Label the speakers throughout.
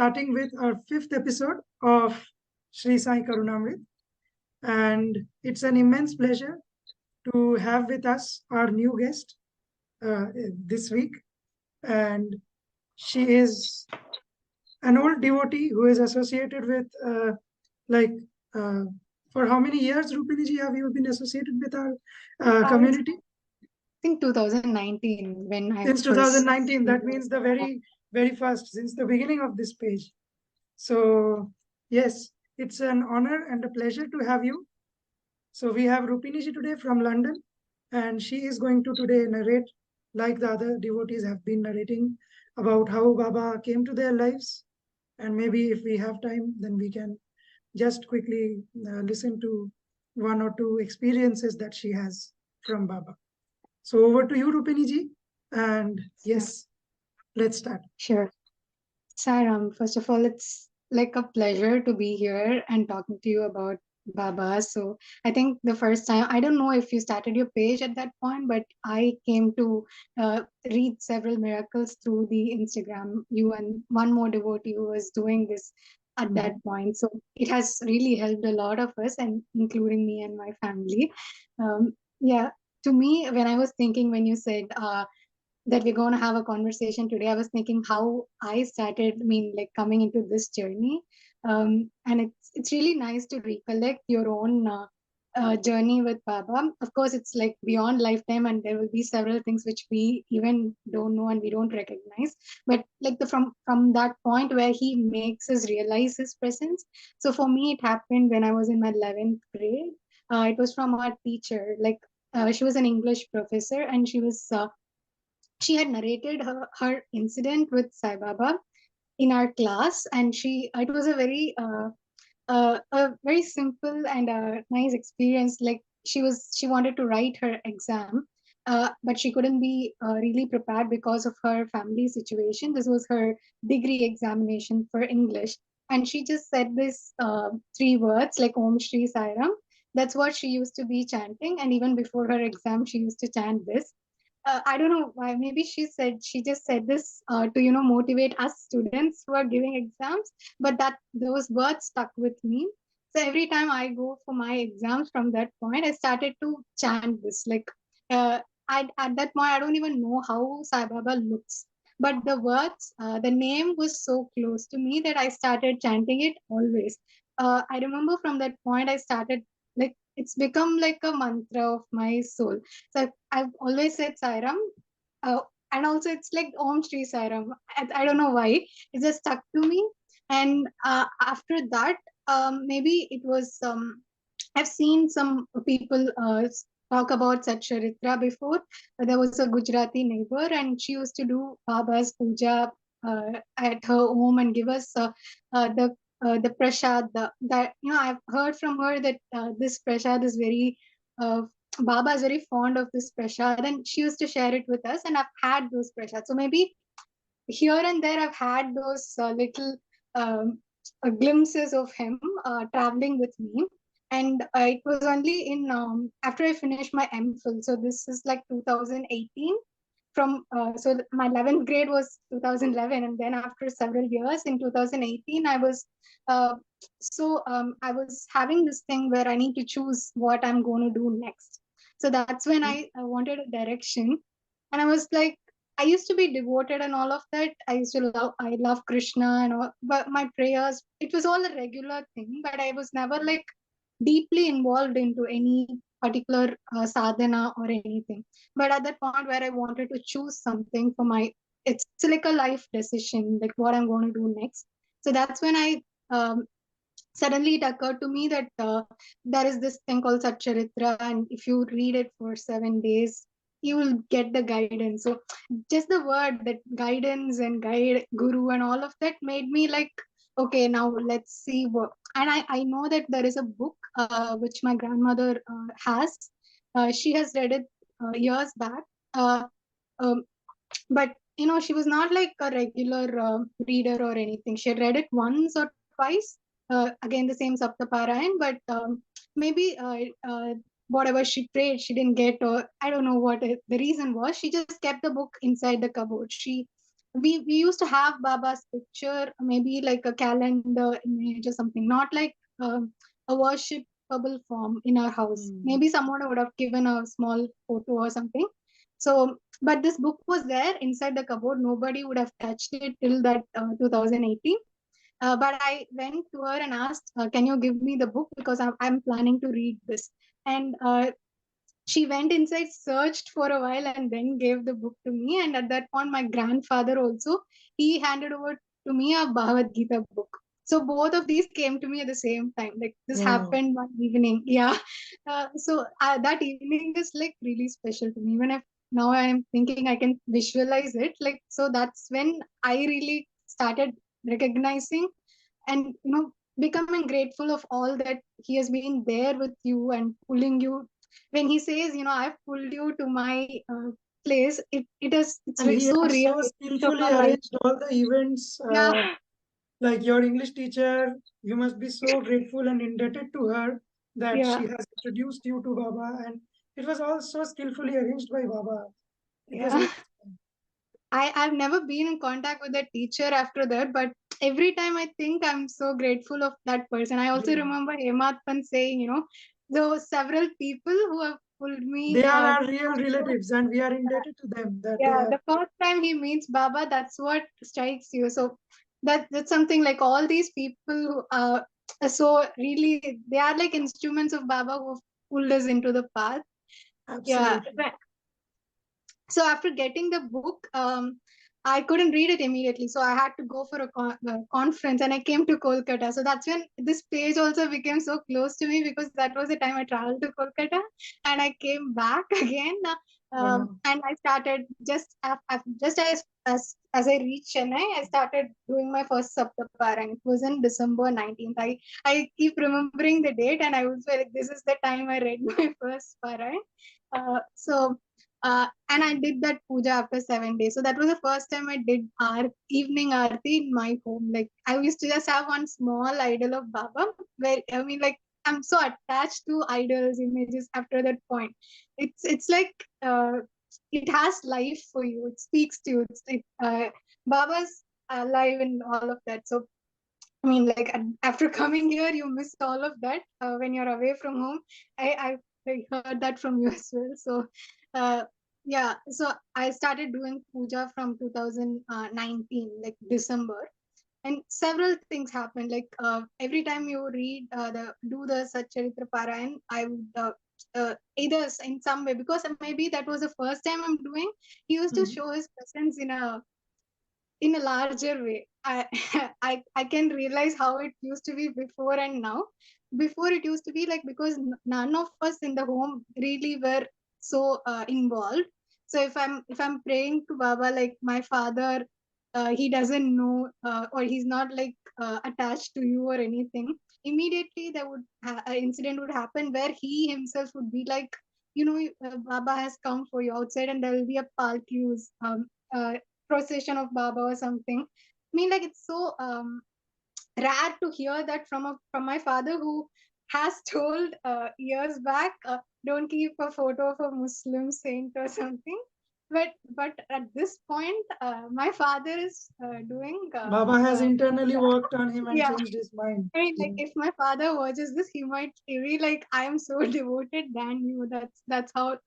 Speaker 1: starting with our 5th episode of Shree Sai Karunamrit. And it's an immense pleasure to have with us our new guest this week. And she is an old devotee who is associated with, like, uh, for how many years, Roopini ji, have you been associated with our community?
Speaker 2: I think 2019 when I
Speaker 1: Since
Speaker 2: first
Speaker 1: 2019, that means the very first, since the beginning of this page. So, yes, it's an honor and a pleasure to have you. So, we have Roopini ji today from London, and she is going to today narrate, like the other devotees have been narrating, about how Baba came to their lives. And maybe if we have time, then we can just quickly listen to one or two experiences that she has from Baba. So, over to you, Roopini ji. And yes, let's start.
Speaker 2: Sure. Sairam, first of all, it's like a pleasure to be here and talking to you about Baba. So I think the first time, I don't know if you started your page at that point, but I came to read several miracles through the Instagram. You and one more devotee who was doing this at that point. So it has really helped a lot of us, and including me and my family. Yeah, to me, when I was thinking, when you said, that we're going to have a conversation today, I was thinking how I started, I mean, like coming into this journey. And it's really nice to recollect your own journey with Baba. Of course, it's like beyond lifetime, and there will be several things which we even don't know and we don't recognize. But like from that point where he makes us realize his presence. So for me, it happened when I was in my 11th grade. It was from our teacher. Like she was an English professor, and she had narrated her incident with Sai Baba in our class, and it was a very simple and a nice experience. Like she wanted to write her exam, but she couldn't be really prepared because of her family situation. This was her degree examination for English, and she just said this three words like Om Shri Sairam. That's what she used to be chanting, and even before her exam, she used to chant this. I don't know why. Maybe she just said this to motivate us students who are giving exams. But that those words stuck with me. So every time I go for my exams from that point, I started to chant this. Like at that point, I don't even know how Sai Baba looks. But the words, the name was so close to me that I started chanting it always. I remember from that point, I started like it's become like a mantra of my soul. So I've always said Sairam, uh, and also it's like Om Shri Sairam. I don't know why it just stuck to me. And after that, maybe it was I've seen some people talk about Satcharitra before. There was a Gujarati neighbor, and she used to do Baba's puja at her home and give us the prasad. That I've heard from her that this prasad is very Baba is very fond of this prasad, and she used to share it with us. And I've had those prasad. So maybe here and there I've had those little um, glimpses of him traveling with me. And it was only in after I finished my MPhil. So this is like 2018. So my 11th grade was 2011, and then after several years in 2018, uh, I was having this thing where I need to choose what I'm going to do next. So that's when I wanted a direction, and I was like, I used to be devoted and all of that. I love Krishna and all, but my prayers, it was all a regular thing, but I was never like deeply involved into any particular sadhana or anything. But at that point where I wanted to choose something for it's like a life decision, like what I'm going to do next. So that's when suddenly it occurred to me that there is this thing called Satcharitra, and if you read it for 7 days, you will get the guidance. So just the word that guidance and guide guru and all of that made me like, okay, now let's see what. And I know that there is a book which my grandmother has. She has read it years back. Um, but she was not like a regular reader or anything. She had read it once or twice, again the same Saptaparayan, but maybe whatever she prayed she didn't get, or I don't know what the reason was. She just kept the book inside the cupboard. She we used to have Baba's picture, maybe like a calendar image or something, not like a worshipable form in our house.
Speaker 1: Mm.
Speaker 2: Maybe someone would have given a small photo or something. So, but this book was there inside the cupboard. Nobody would have touched it till that 2018. But I went to her and asked, "Can you give me the book because I'm planning to read this?" And she went inside, searched for a while, and then gave the book to me. And at that point, my grandfather also, he handed over to me a Bhagavad Gita book. So both of these came to me at the same time. Like this
Speaker 1: Wow.
Speaker 2: happened one evening. Yeah. So that evening is like really special to me. When I now I'm thinking I can visualize it. Like so that's when I really started recognizing and becoming grateful of all that he has been there with you and pulling you when he says, I've pulled you to my place. It's
Speaker 1: And he
Speaker 2: so
Speaker 1: has
Speaker 2: real.
Speaker 1: so
Speaker 2: It's so
Speaker 1: skillfully
Speaker 2: alive.
Speaker 1: arranged all the events.
Speaker 2: Yeah.
Speaker 1: Like your English teacher, you must be so grateful and indebted to her that
Speaker 2: Yeah.
Speaker 1: she has introduced you to Baba. And it was all so skillfully arranged by Baba. It was
Speaker 2: Yeah.
Speaker 1: really
Speaker 2: I've never been in contact with a teacher after that, but every time I think I'm so grateful of that person. I also
Speaker 1: yeah.
Speaker 2: remember Hematpan saying, those several people who have pulled
Speaker 1: They
Speaker 2: me.
Speaker 1: are our real relatives, and we are indebted to them that they
Speaker 2: Yeah,
Speaker 1: have.
Speaker 2: the first time he meets Baba, that's what strikes you. So that's something like all these people who are so really they are like instruments of Baba who pulled us into the path. Yeah.
Speaker 1: Absolutely.
Speaker 2: So after getting the book, I couldn't read it immediately, so I had to go for a conference, and I came to Kolkata. So that's when this page also became so close to me because that was the time I traveled to Kolkata, and I came back again.
Speaker 1: Wow.
Speaker 2: And I started just as I reached Chennai, I started doing my first Saptaparayana. It was in December 19th. I keep remembering the date, and I was like, this is the time I read my first Parayan. And I did that puja after 7 days. So that was the first time I did evening aarti in my home. Like I used to just have one small idol of Baba, where I mean, like I'm so attached to idols, images after that point. It's like it has life for you. It speaks to you. Baba's alive and all of that. So I mean, like after coming here, you miss all of that when you're away from home. I heard that from you as well. So, uh, yeah. So I started doing puja from 2019, like December, and several things happened. Like every time you read the Satcharitra Parayan, I would. Either in some way because maybe that was the first time I'm doing, he used to
Speaker 1: Hmm.
Speaker 2: show his presence in a larger way. I can realize how it used to be before and now. Before it used to be like because none of us in the home really were so involved. So if I'm praying to Baba, like my father, he doesn't know or he's not like attached to you or anything. Immediately there would an incident would happen where he himself would be like, Baba has come for you outside, and there will be a palki uh, procession of Baba or something. I mean, like it's so rare to hear that from my father who has told years back, don't keep a photo of a Muslim saint or something. But at this point, my father is doing.
Speaker 1: Baba has internally worked on him and
Speaker 2: Yeah,
Speaker 1: changed his mind.
Speaker 2: I mean, like
Speaker 1: Yeah.
Speaker 2: if my father watches this, he might be like, "I am so devoted than you." That's how.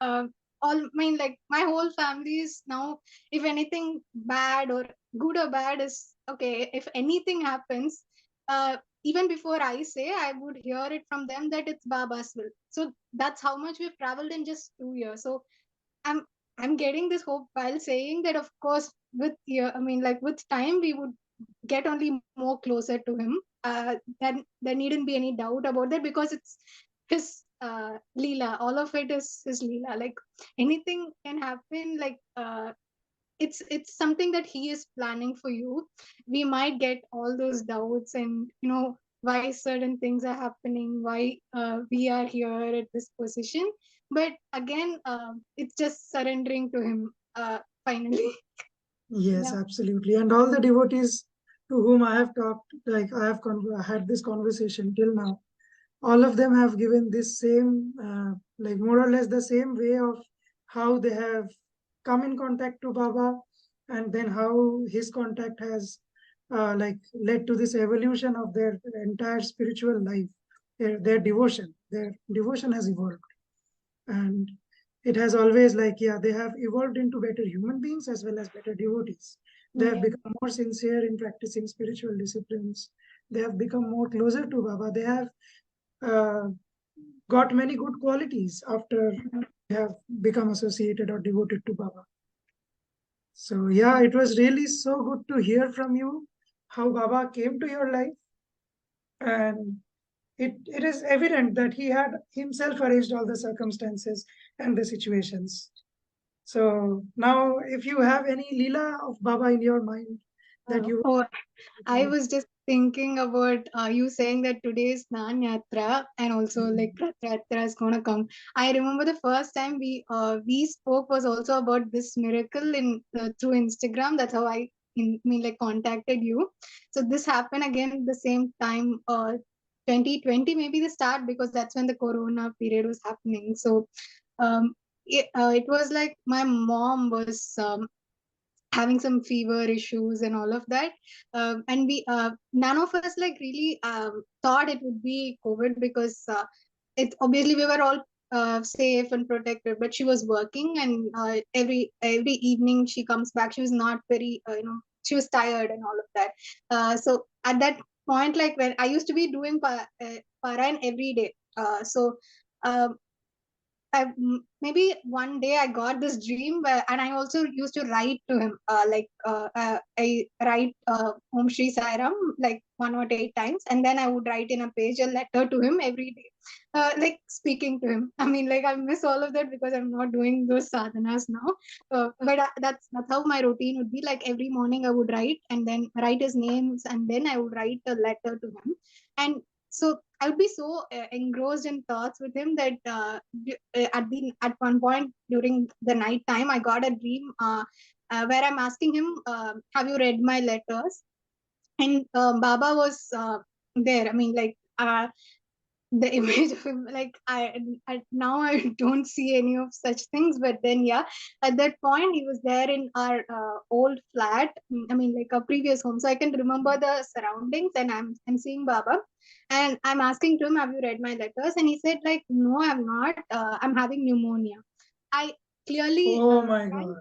Speaker 2: All I mean, like my whole family is now. If anything bad or good or bad is okay. If anything happens, even before I say, I would hear it from them that it's Baba's will. So that's how much we've traveled in just 2 years. So I'm I'm getting this hope while saying that of course with I mean like with time we would get only more closer to him. Then there needn't be any doubt about that because it's his leela. All of it is his leela. Like anything can happen. Like it's something that he is planning for you. We might get all those doubts and why certain things are happening, why we are here at this position. But again, it's just surrendering to him finally.
Speaker 1: Yes,
Speaker 2: Yeah.
Speaker 1: absolutely. And all the devotees to whom I have talked, like I have had this conversation till now, all of them have given this same, like more or less the same way of how they have come in contact to Baba, and then how his contact has like led to this evolution of their entire spiritual life, their devotion. Their devotion has evolved, and it has always, like, yeah, they have evolved into better human beings as well as better devotees. They have become more sincere in practicing spiritual disciplines. They have become more closer to Baba. They have uh, got many good qualities after they have become associated or devoted to Baba. So yeah, it was really so good to hear from you how Baba came to your life, and it is evident that he had himself arranged all the circumstances and the situations. So now, if you have any Leela of Baba in your mind that you
Speaker 2: Oh, I
Speaker 1: want
Speaker 2: was just thinking about you saying that today is Snan Yatra and also
Speaker 1: to.
Speaker 2: like Rath Yatra is gonna come. I remember the first time we spoke was also about this miracle in through Instagram. That's how I like contacted you. So this happened again the same time, 2020 maybe the start, because that's when the Corona period was happening. So it was like my mom was having some fever issues and all of that, and we none of us like really thought it would be COVID, because it obviously we were all safe and protected, but she was working, and every evening she comes back, she was not very she was tired and all of that. So at that point, like when I used to be doing parayan every day, so um, maybe one day I got this dream where, and I also used to write to him. I write Om Shri Sai Ram like 1 or 8 times, and then I would write in a page a letter to him every day, like speaking to him. I mean, like I miss all of that because I'm not doing those sadhanas now. But that's how my routine would be. Like every morning I would write and then write his names, and then I would write a letter to him, and so I would be so engrossed in thoughts with him that at one point during the night time, I got a dream where I'm asking him, "Have you read my letters?" And Baba was there. I mean, like. The image of him, like I now I don't see any of such things, but then yeah, at that point he was there in our old flat. I mean, like a previous home, so I can remember the surroundings, and I'm seeing Baba, and I'm asking to him, "Have you read my letters?" And he said like, "No, I'm not, I'm having pneumonia." I clearly
Speaker 1: Oh my
Speaker 2: can
Speaker 1: God.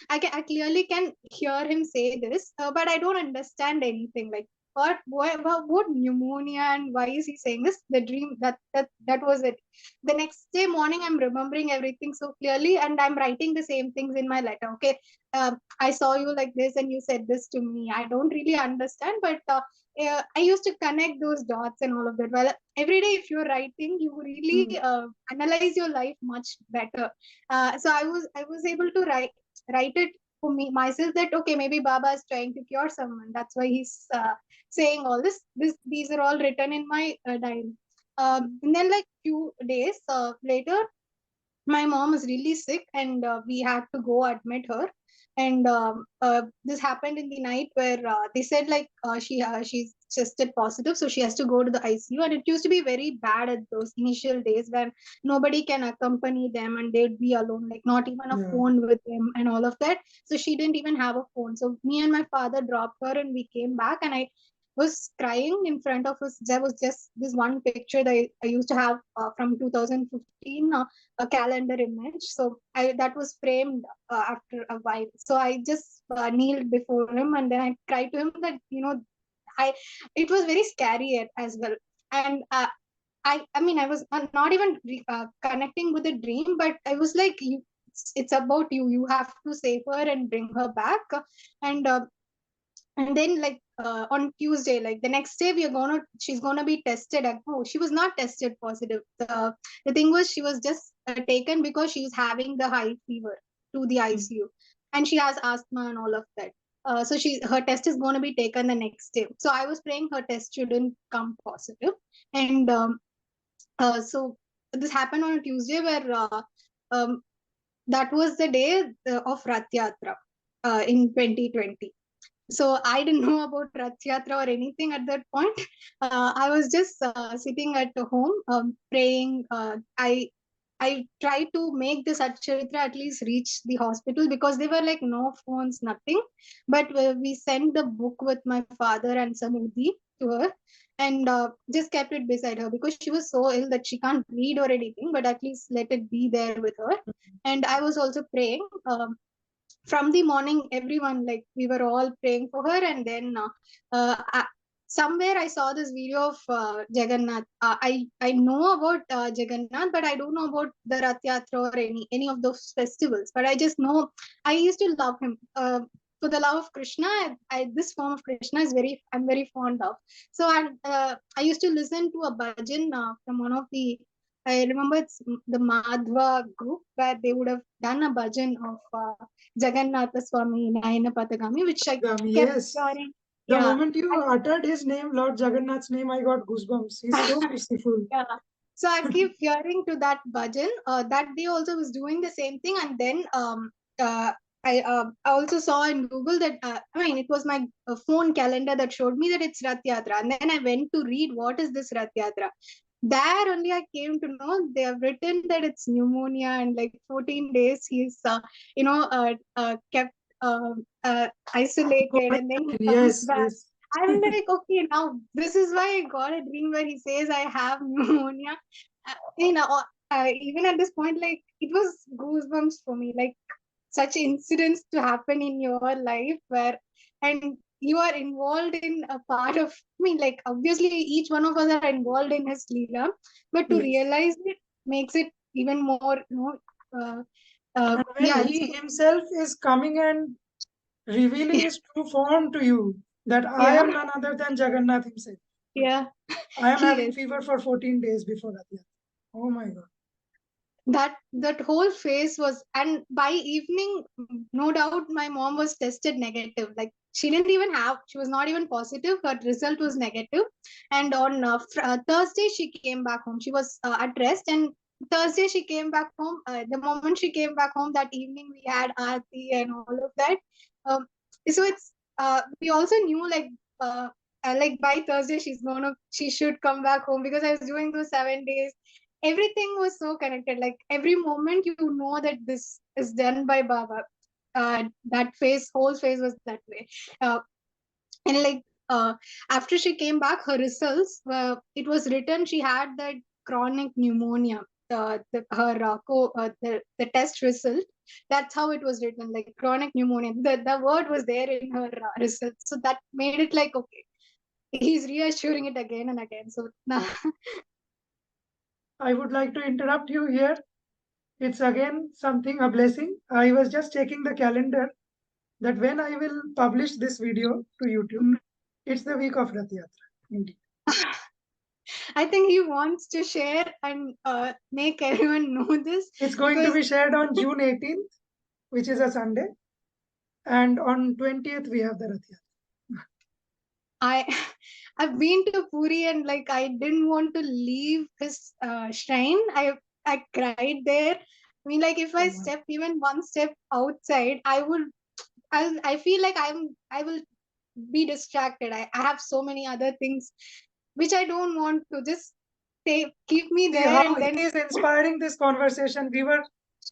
Speaker 2: I clearly can hear him say this, but I don't understand anything. Like, what pneumonia, and why is he saying this? The dream, that was it. The next day morning, I'm remembering everything so clearly, and I'm writing the same things in my letter. Okay, I saw you like this, and you said this to me. I don't really understand, but I used to connect those dots and all of that. Well, every day, if you're writing, you really
Speaker 1: Hmm.
Speaker 2: analyze your life much better. So I was able to write it for me myself, that okay, maybe Baba is trying to cure someone, that's why he's saying all these are all written in my diary. And then like few days later, my mom was really sick, and we had to go admit her. And this happened in the night where they said like she's tested positive, so she has to go to the ICU. And it used to be very bad at those initial days when nobody can accompany them, and they'd be alone, like not even a
Speaker 1: Yeah.
Speaker 2: phone with them and all of that. So she didn't even have a phone, so me and my father dropped her, and we came back, and I was crying in front of us. There was just this one picture that I used to have from 2015, a calendar image. So that was framed after a while. So I just kneeled before him, and then I cried to him that I it was very scary as well. And I mean, I was not even connecting with the dream, but I was like, it's about you. You have to save her and bring her back. And then like on Tuesday, like the next day, she's gonna be tested. Oh, she was not tested positive. The thing was, she was just taken because she was having the high fever to the
Speaker 1: Hmm.
Speaker 2: ICU, and she has asthma and all of that. So her test is going to be taken the next day. So I was praying her test shouldn't come positive. And so this happened on a Tuesday, where um, that was the day of Rath Yatra in 2020. So I didn't know about Rath Yatra or anything at that point. I was just sitting at home praying. I tried to make the Satcharitra at least reach the hospital, because they were like no phones, nothing. But we sent the book with my father and Samudhi to her, and just kept it beside her, because she was so ill that she can't read or anything, but at least let it be there with her. And I was also praying. From the morning, everyone, like, we were all praying for her. And then somewhere I saw this video of Jagannath. I know about Jagannath, but I don't know about the Rath Yatra or any of those festivals. But I just know I used to love him. For the love of Krishna, this form of Krishna is I'm very fond of. So I used to listen to a bhajan from one of the, I remember it's the Madhva group, where they would have done a bhajan of Jagannatha Swami Nayana Patagami, which I kept
Speaker 1: Yes.
Speaker 2: hearing.
Speaker 1: The
Speaker 2: Yeah.
Speaker 1: moment you uttered his name, Lord Jagannath's name, I got goosebumps. He's so merciful.
Speaker 2: Yeah. So I keep hearing to that bhajan. That day also was doing the same thing, and then I also saw in Google that I mean, it was my phone calendar that showed me that it's Rath Yatra, and then I went to read what is this Rath Yatra. There only I came to know they have written that it's pneumonia, and like 14 days he's kept isolated, and then he comes
Speaker 1: Yes,
Speaker 2: back.
Speaker 1: yes.
Speaker 2: I'm like, okay, now this is why I got a dream where he says I have pneumonia. Even at this point, like, it was goosebumps for me. Like, such incidents to happen in your life, where, and you are involved in a part of, I mean, like, obviously each one of us are involved in his leela, but to
Speaker 1: Yes.
Speaker 2: realize it makes it even more,
Speaker 1: And when
Speaker 2: yeah.
Speaker 1: he himself is coming and revealing his true form to you, that I
Speaker 2: Yeah,
Speaker 1: am none other than Jagannath himself.
Speaker 2: yeah,
Speaker 1: I am
Speaker 2: he
Speaker 1: having
Speaker 2: is.
Speaker 1: fever for 14 days before Rath Yatra. Oh my God.
Speaker 2: That whole phase was, and by evening, no doubt my mom was tested negative. Like, she didn't even have, she was not even positive, her result was negative. And on Thursday she came back home. She was at rest, and Thursday she came back home. The moment she came back home, that evening we had aarti and all of that. So it's we also knew, like by Thursday she should come back home, because I was doing those 7 days. Everything was so connected. Like, every moment you know that this is done by Baba. That whole phase was that way. Uh, and like, after she came back, her results it was written she had that chronic pneumonia. The test result, that's how it was written, like chronic pneumonia. The word was there in her result, so that made it like, okay, he's reassuring it again and again. So now,
Speaker 1: I would like to interrupt you here. It's again something, a blessing. I was just checking the calendar that when I will publish this video to YouTube, it's the week of Rath Yatra. Indeed.
Speaker 2: I think he wants to share and make everyone know this,
Speaker 1: It's going to
Speaker 2: because
Speaker 1: be shared on June 18th, which is a Sunday. And on 20th, we have the Rath Yatra.
Speaker 2: I I've been to Puri, and like, I didn't want to leave his shrine. I cried there. I mean, like, if I step even one step outside, I feel like I will be distracted. I have so many other things which I don't want to just keep me
Speaker 1: See
Speaker 2: there,
Speaker 1: how
Speaker 2: and
Speaker 1: he
Speaker 2: then,
Speaker 1: is inspiring this conversation. We were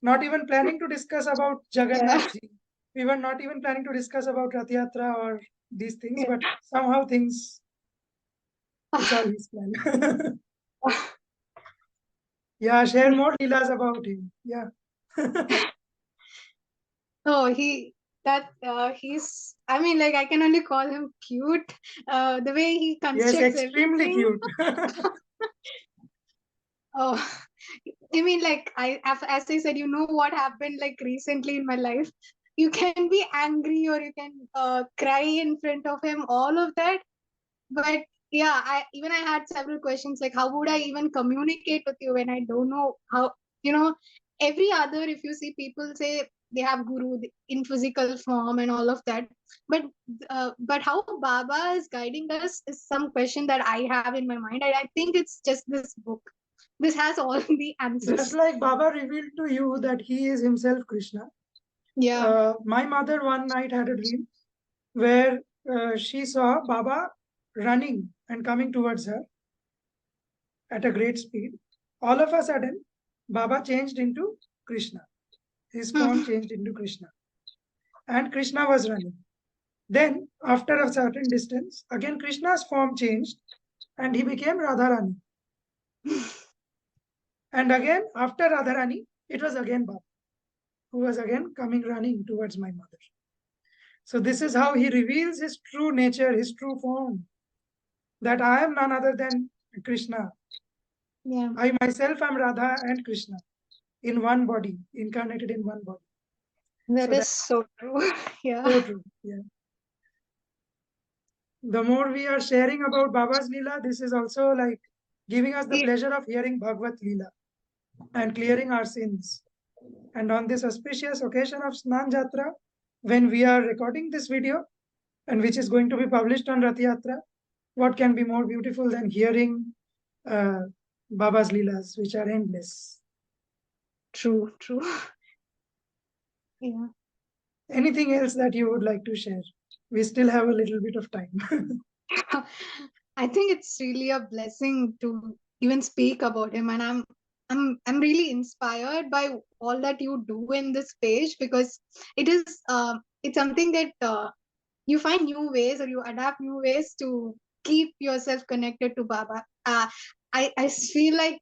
Speaker 1: not even planning to discuss about
Speaker 2: yeah,
Speaker 1: Jagannath ji. We were not even planning to discuss about Rath Yatra or these things,
Speaker 2: yeah.
Speaker 1: but somehow things, it's all his plan. Yeah, share more leelas about him. Yeah.
Speaker 2: Oh, he's, I mean, like, I can only call him cute. The way he
Speaker 1: Yes,
Speaker 2: constructs
Speaker 1: extremely
Speaker 2: everything.
Speaker 1: cute.
Speaker 2: Oh, I mean, like, as I said, you know what happened like recently in my life. You can be angry, or you can cry in front of him, all of that. But yeah, I had several questions, like, how would I even communicate with you when I don't know how, you know, every other, if you see people say they have guru in physical form and all of that, but how Baba is guiding us is some question that I have in my mind. I think it's just this book. This has all the
Speaker 1: Just
Speaker 2: answers.
Speaker 1: like Baba revealed to you that he is himself Krishna.
Speaker 2: Yeah.
Speaker 1: My mother one night had a dream where she saw Baba running and coming towards her at a great speed. All of a sudden, Baba changed into Krishna. His form changed into Krishna. And Krishna was running. Then, after a certain distance, again Krishna's form changed and he became Radharani. And again, after Radharani, it was again Baba, who was again coming running towards my mother. So, this is how he reveals his true nature, his true form, that I am none other than Krishna.
Speaker 2: Yeah.
Speaker 1: I myself am Radha and Krishna in one body, incarnated in one body.
Speaker 2: That is so true. Yeah.
Speaker 1: So true. Yeah. The more we are sharing about Baba's Leela, this is also like giving us the pleasure of hearing Bhagavad Leela and clearing our sins. And on this auspicious occasion of Snan Jatra, when we are recording this video, and which is going to be published on Rath Yatra, what can be more beautiful than hearing Baba's Leelas, which are endless?
Speaker 2: True. Yeah.
Speaker 1: Anything else that you would like to share? We still have a little bit of time.
Speaker 2: I think it's really a blessing to even speak about him, and I'm really inspired by all that you do in this page, because it is it's something that you find new ways, or you adapt new ways to keep yourself connected to Baba. I feel like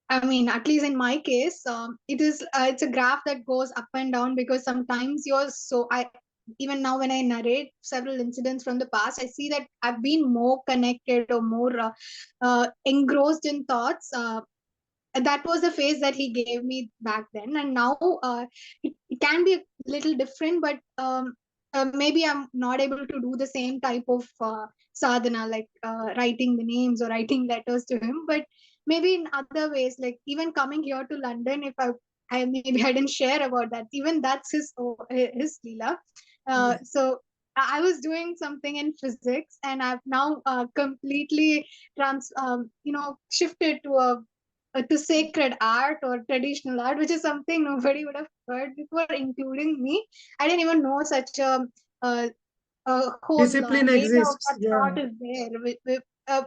Speaker 2: I mean, at least in my case, it's a graph that goes up and down, because sometimes you're so I even now when I narrate several incidents from the past, I see that I've been more connected or more engrossed in thoughts. That was the phase that he gave me back then, and now it can be a little different, but maybe I'm not able to do the same type of sadhana, like writing the names or writing letters to him, but maybe in other ways, like even coming here to London, if I maybe I didn't share about that, even that's his leela. So I was doing something in physics, and I've now completely shifted to sacred art or traditional art, which is something nobody would have heard before, including me. I didn't even know such uh, a whole
Speaker 1: Discipline
Speaker 2: area of
Speaker 1: exists.
Speaker 2: that
Speaker 1: Yeah.
Speaker 2: thought is there.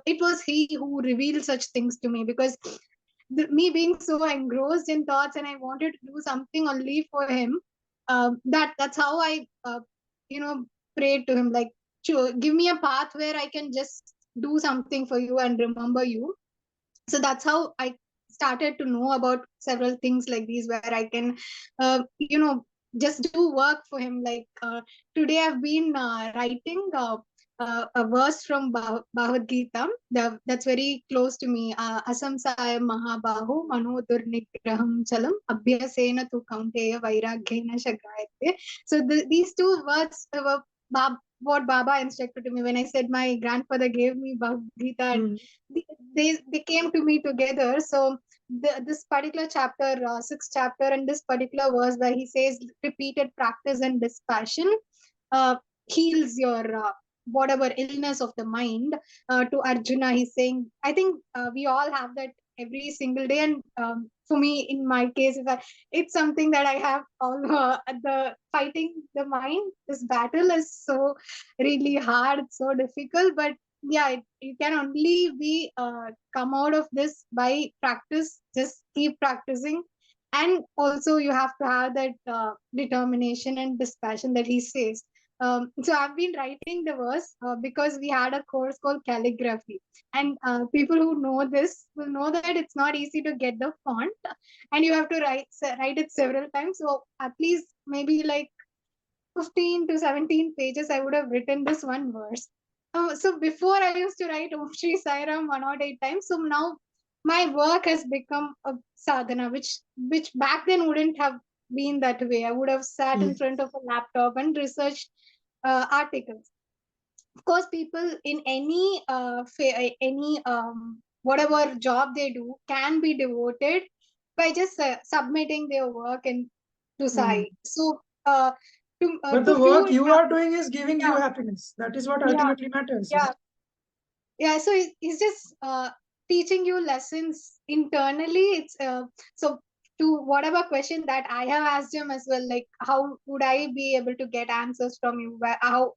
Speaker 2: It was he who revealed such things to me, because me being so engrossed in thoughts, and I wanted to do something only for him. That's how I prayed to him, like, sure, give me a path where I can just do something for you and remember you. So that's how I started to know about several things like these, where I can just do work for him, like today I've been writing a verse from Bhagavad Gita that's very close to me. Asamsaya mahabahu manodurnigraham chalam abhyasena tu kaunteya vairagyena shagrayate. So these two words were what Baba instructed to me when I said my grandfather gave me Bhagavad Gita, and they came to me together. So this particular chapter, sixth chapter, and this particular verse where he says repeated practice and dispassion uh, heals your whatever illness of the mind. To Arjuna, he's saying, I think we all have that every single day, and for me, in my case, it's something that I have all the fighting the mind. This battle is so really hard, so difficult, but yeah, it can only be come out of this by practice. Just keep practicing, and also you have to have that determination and dispassion that he says. So I've been writing the verse because we had a course called calligraphy, and people who know this will know that it's not easy to get the font, and you have to write it several times. So at least maybe like 15 to 17 pages, I would have written this one verse. So before I used to write Om Shri Sai Ram 108 times. So now my work has become a sadhana, which back then wouldn't have been that way. I would have sat in front of a laptop and researched articles. Of course, people in any whatever job they do can be devoted by just submitting their work and to Sai. So
Speaker 1: But
Speaker 2: to
Speaker 1: the
Speaker 2: few
Speaker 1: work
Speaker 2: it
Speaker 1: you are doing is giving you
Speaker 2: yeah
Speaker 1: happiness. That is what
Speaker 2: yeah
Speaker 1: ultimately matters.
Speaker 2: yeah yeah. So it's just teaching you lessons internally. It's so to whatever question that I have asked him as well, like how would I be able to get answers from you, how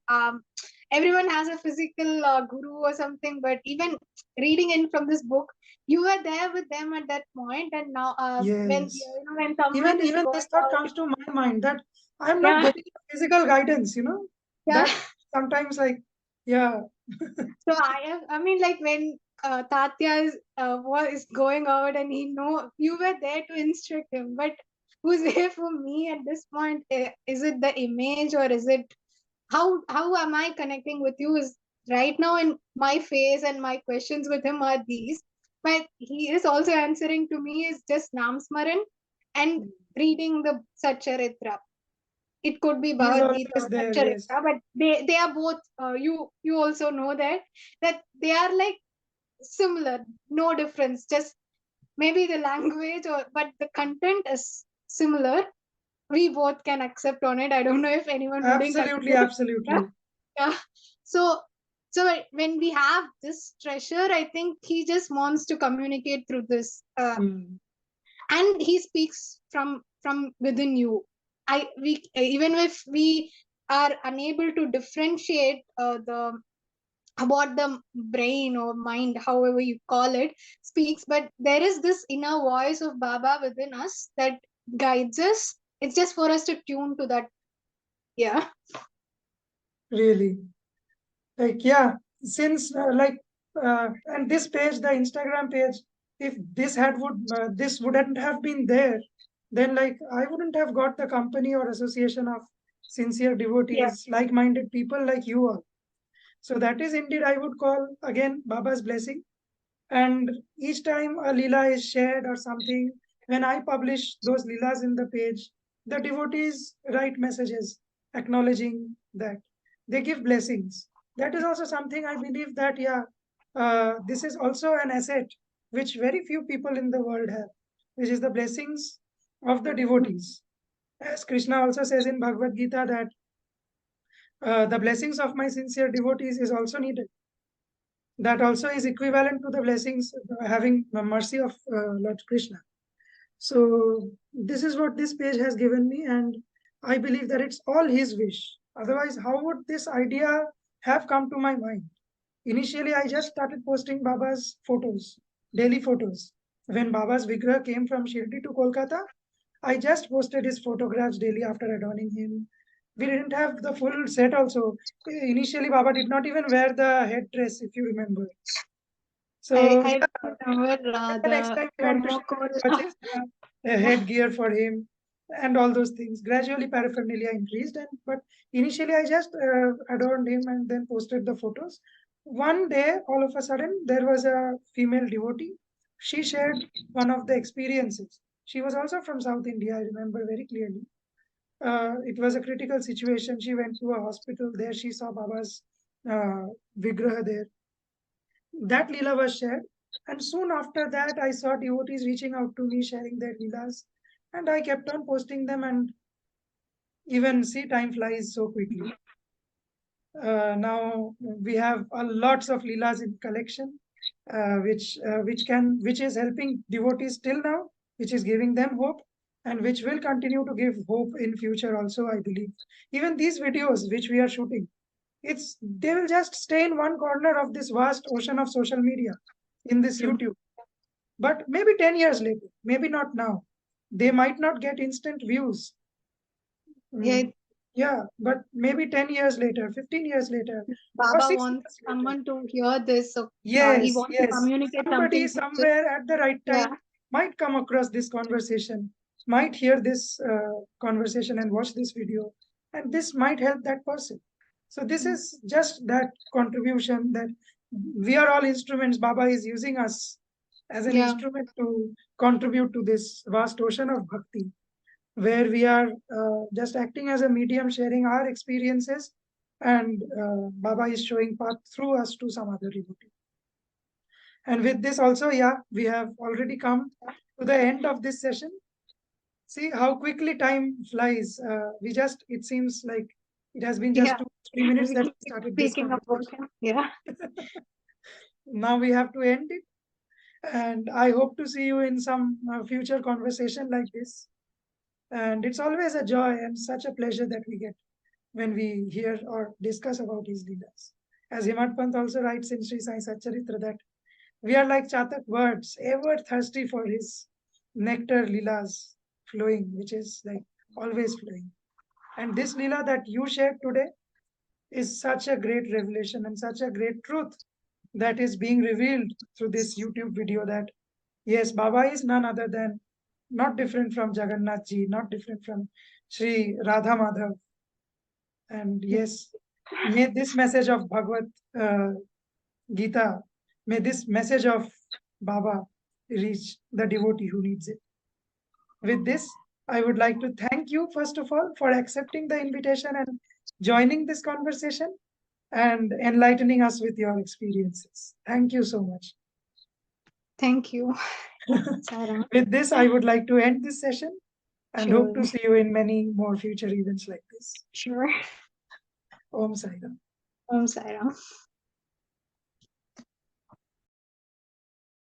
Speaker 2: everyone has a physical guru or something, but even reading in from this book, you were there with them at that point, and now when
Speaker 1: Yes.
Speaker 2: you know when someone is
Speaker 1: Even this
Speaker 2: going
Speaker 1: thought
Speaker 2: out,
Speaker 1: comes to my mind that I'm not
Speaker 2: yeah,
Speaker 1: getting physical guidance, you know,
Speaker 2: yeah.
Speaker 1: that sometimes like, yeah.
Speaker 2: So I mean, like when Tatya is going out, and he know you were there to instruct him, but who's there for me at this point? Is it the image, or is it how am I connecting with you? Is right now in my face, and my questions with him are these, but he is also answering to me is just Namsmaran and reading the Satcharitra. It could be
Speaker 1: He's
Speaker 2: Bhagavad Gita,
Speaker 1: always there, yes.
Speaker 2: Satcharitra, but they are both. You also know that they are like similar, no difference. Just maybe the language, or but the content is similar. We both can accept on it. I don't know if anyone wouldn't
Speaker 1: Absolutely,
Speaker 2: accept. Yeah,
Speaker 1: absolutely.
Speaker 2: yeah. So when we have this treasure, I think he just wants to communicate through this.
Speaker 1: Mm.
Speaker 2: And he speaks from within you. I we Even if we are unable to differentiate the what the brain or mind, however you call it, speaks, but there is this inner voice of Baba within us that guides us. It's just for us to tune to that. Yeah,
Speaker 1: Really. Like, yeah, since and this page, the Instagram page, if this wouldn't have been there, then like I wouldn't have got the company or association of sincere
Speaker 2: yeah,
Speaker 1: devotees, like-minded people like you all. So that is indeed, I would call again Baba's blessing. And each time a lila is shared or something, when I publish those lilas in the page, the devotees write messages acknowledging that. They give blessings. That is also something I believe that, yeah, this is also an asset which very few people in the world have, which is the blessings of the devotees. As Krishna also says in Bhagavad Gita that the blessings of my sincere devotees is also needed. That also is equivalent to the blessings having the mercy of Lord Krishna. So this is what this page has given me, and I believe that it's all his wish. Otherwise, how would this idea have come to my mind? Initially, I just started posting Baba's photos, daily photos. When Baba's Vigrah came from Shirdi to Kolkata, I just posted his photographs daily after adorning him. We didn't have the full set also. Initially, Baba did not even wear the headdress, if you remember. So
Speaker 2: I
Speaker 1: yeah,
Speaker 2: remember
Speaker 1: the next time we went to Shri,
Speaker 2: thermocol.
Speaker 1: purchased a headgear for him and all those things. Gradually, paraphernalia increased, and but initially I just adorned him and then posted the photos. One day, all of a sudden, there was a female devotee. She shared one of the experiences. She was also from South India. I remember very clearly. It was a critical situation. She went to a hospital. There, she saw Baba's vigraha there. That Leela was shared. And soon after that, I saw devotees reaching out to me, sharing their Leelas. And I kept on posting them, and even see, time flies so quickly. Now we have lots of Leelas in collection, which is helping devotees till now, which is giving them hope, and which will continue to give hope in future also, I believe. Even these videos which we are shooting, they will just stay in one corner of this vast ocean of social media in this
Speaker 2: True.
Speaker 1: YouTube. But maybe 10 years later, maybe not now. They might not get instant views.
Speaker 2: Yeah,
Speaker 1: Yeah, but maybe 10 years later, 15 years later, or
Speaker 2: Baba
Speaker 1: 6
Speaker 2: wants
Speaker 1: years later.
Speaker 2: someone to hear this. So he
Speaker 1: Yes,
Speaker 2: wants to
Speaker 1: yes.
Speaker 2: communicate
Speaker 1: Somebody
Speaker 2: something to.
Speaker 1: somewhere at the right
Speaker 2: Yeah,
Speaker 1: time might come across this conversation, might hear this conversation and watch this video, and this might help that person. So, this is just that contribution that we are all instruments. Baba is using us as an
Speaker 2: yeah,
Speaker 1: instrument to contribute to this vast ocean of bhakti, where we are just acting as a medium, sharing our experiences, and Baba is showing path through us to some other devotee. And with this also, yeah, we have already come to the end of this session. See how quickly time flies. It seems like it has been just
Speaker 2: yeah.
Speaker 1: 2 3 minutes
Speaker 2: We
Speaker 1: that
Speaker 2: keep
Speaker 1: we started this
Speaker 2: speaking about
Speaker 1: conversation.
Speaker 2: him. Yeah,
Speaker 1: Now we have to end it. And I hope to see you in some future conversation like this. And it's always a joy and such a pleasure that we get. when we hear or discuss about his leelas. As Himad Pant also writes in Shree Sai Satcharitra that we are like Chatak birds, ever thirsty for his nectar leelas flowing, which is like always flowing. And this leela that you shared today is such a great revelation and such a great truth that is being revealed through this YouTube video that yes, Baba is none other than not different from Jagannath Ji, not different from Sri Radha Madhav. And yes, may this message of Bhagavad Gita, may this message of Baba reach the devotee who needs it. With this, I would like to thank you, first of all, for accepting the invitation and joining this conversation and enlightening us with your experiences. Thank you so much.
Speaker 2: Thank you, Sairam.
Speaker 1: With this, I would like to end this session and hope to
Speaker 2: Sure.
Speaker 1: see you in many more future events like this.
Speaker 2: Sure.
Speaker 1: Om Sai Ram.
Speaker 2: Om Sairam.